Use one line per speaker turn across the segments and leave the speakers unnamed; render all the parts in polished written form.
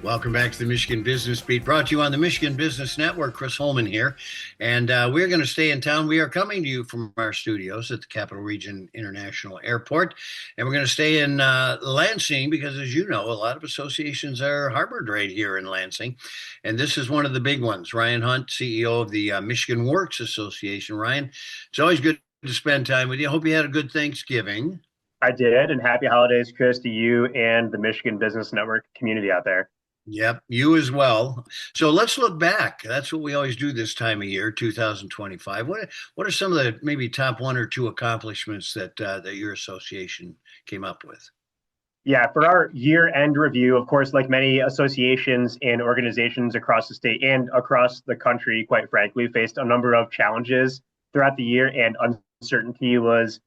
Welcome back to the Michigan Business Beat, brought to you on the Michigan Business Network. Chris Holman here, and we're going to stay in town. We are coming to you from our studios at the Capital Region International Airport, and we're going to stay in Lansing because, as you know, a lot of associations are harbored right here in Lansing, and this is one of the big ones. Ryan Hundt, CEO of the Michigan Works Association. Ryan, it's always good to spend time with you. I hope you had a good Thanksgiving.
I did, and happy holidays, Chris, to you and the Michigan Business Network community out there.
Yep, you as well. So let's look back. That's what we always do this time of year, 2025. What are some of the maybe top one or two accomplishments that your association came up with?
Yeah, for our year-end review, of course, like many associations and organizations across the state and across the country, quite frankly, faced a number of challenges throughout the year, and uncertainty was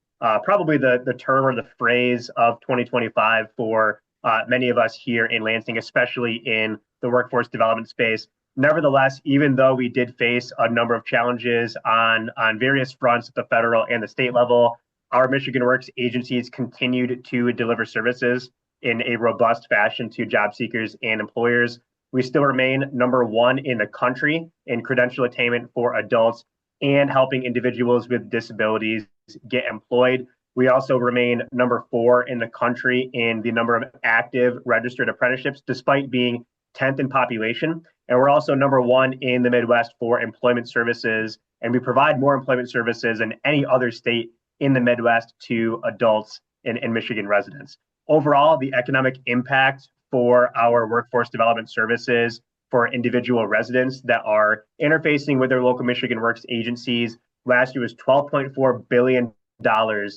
probably the term or the phrase of 2025 for many of us here in Lansing, especially in the workforce development space. Nevertheless, even though we did face a number of challenges on various fronts at the federal and the state level, our Michigan Works agencies continued to deliver services in a robust fashion to job seekers and employers. We still remain number one in the country in credential attainment for adults and helping individuals with disabilities get employed. We also remain number 4 in the country in the number of active registered apprenticeships, despite being 10th in population. And we're also number 1 in the Midwest for employment services. And we provide more employment services than any other state in the Midwest to adults and Michigan residents. Overall, the economic impact for our workforce development services for individual residents that are interfacing with their local Michigan Works agencies last year was $12.4 billion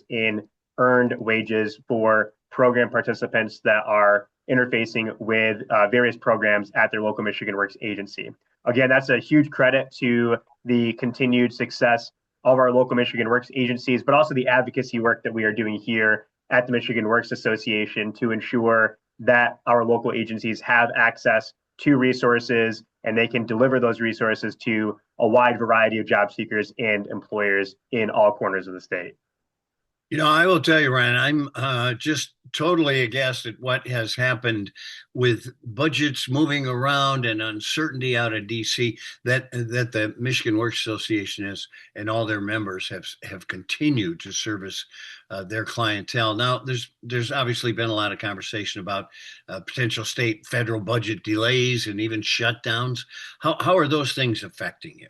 in earned wages for program participants that are interfacing with various programs at their local Michigan Works agency. Again, that's a huge credit to the continued success of our local Michigan Works agencies, but also the advocacy work that we are doing here at the Michigan Works Association to ensure that our local agencies have access to resources and they can deliver those resources to a wide variety of job seekers and employers in all corners of the state.
You know, I will tell you, Ryan, I'm just totally aghast at what has happened with budgets moving around and uncertainty out of DC that the Michigan Works Association is and all their members have continued to service their clientele. Now, there's obviously been a lot of conversation about potential state federal budget delays and even shutdowns. How are those things affecting you?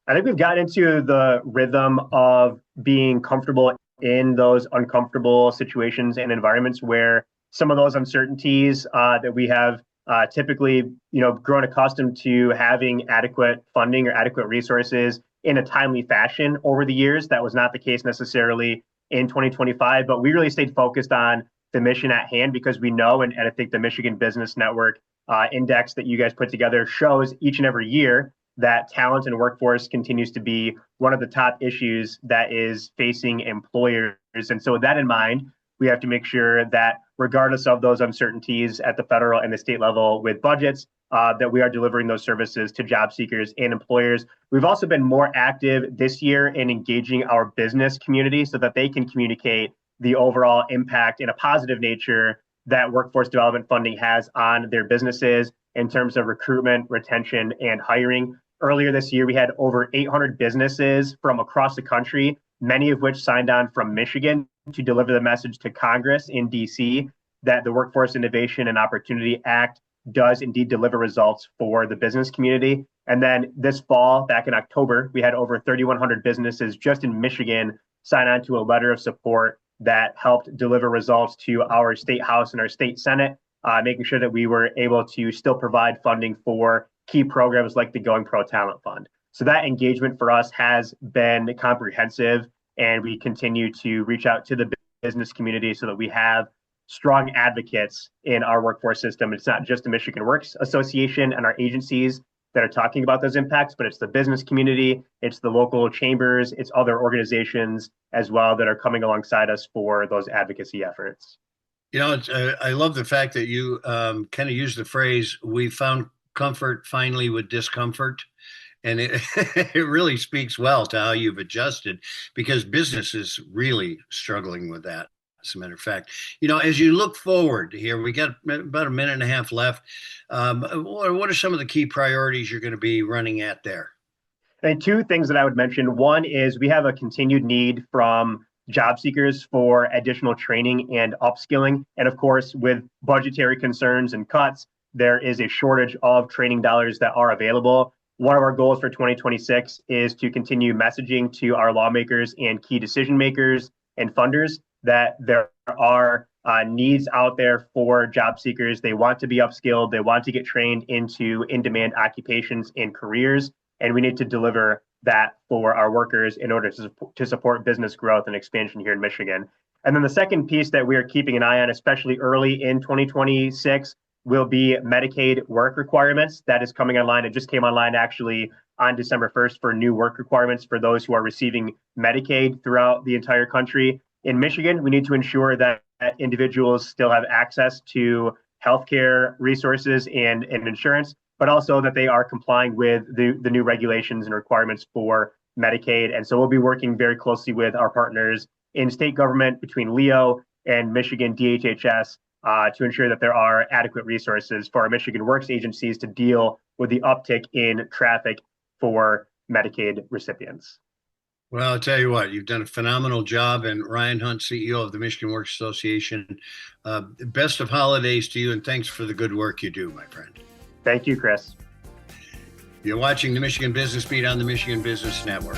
I think we've gotten into the rhythm of being comfortable in those uncomfortable situations and environments where some of those uncertainties that we have typically, grown accustomed to having adequate funding or adequate resources in a timely fashion over the years. That was not the case necessarily in 2025, but we really stayed focused on the mission at hand because we know, and I think the Michigan Business Network index that you guys put together shows each and every year that talent and workforce continues to be one of the top issues that is facing employers. And so with that in mind, we have to make sure that regardless of those uncertainties at the federal and the state level with budgets, that we are delivering those services to job seekers and employers. We've also been more active this year in engaging our business community so that they can communicate the overall impact in a positive nature that workforce development funding has on their businesses in terms of recruitment, retention, and hiring. Earlier this year, we had over 800 businesses from across the country, many of which signed on from Michigan to deliver the message to Congress in DC that the Workforce Innovation and Opportunity Act does indeed deliver results for the business community. And then this fall, back in October, we had over 3,100 businesses just in Michigan sign on to a letter of support that helped deliver results to our state house and our state senate, making sure that we were able to still provide funding for key programs like the Going Pro Talent Fund. So that engagement for us has been comprehensive, and we continue to reach out to the business community so that we have strong advocates in our workforce system. It's not just the Michigan Works Association and our agencies that are talking about those impacts, but it's the business community, it's the local chambers, it's other organizations as well that are coming alongside us for those advocacy efforts.
You know, I love the fact that you kind of use the phrase, we found comfort finally with discomfort. And it, it really speaks well to how you've adjusted because business is really struggling with that. as a matter of fact. As you look forward here, we got about a minute and a half left. What are some of the key priorities you're going to be running at there?
And two things that I would mention. One is we have a continued need from job seekers for additional training and upskilling. And of course, with budgetary concerns and cuts, there is a shortage of training dollars that are available. One of our goals for 2026 is to continue messaging to our lawmakers and key decision makers and funders that there are needs out there for job seekers. They want to be upskilled. They want to get trained into in-demand occupations and careers. And we need to deliver that for our workers in order to support business growth and expansion here in Michigan. And then the second piece that we are keeping an eye on, especially early in 2026, will be Medicaid work requirements. That is coming online. It just came online actually on December 1st for new work requirements for those who are receiving Medicaid throughout the entire country. In Michigan, we need to ensure that individuals still have access to healthcare resources and insurance, but also that they are complying with the new regulations and requirements for Medicaid. And so we'll be working very closely with our partners in state government between Leo and Michigan DHHS to ensure that there are adequate resources for our Michigan Works agencies to deal with the uptick in traffic for Medicaid recipients.
Well, I'll tell you what, you've done a phenomenal job. And Ryan Hundt, CEO of the Michigan Works Association, best of holidays to you, and thanks for the good work you do, my friend.
Thank you, Chris.
You're watching the Michigan Business Beat on the Michigan Business Network.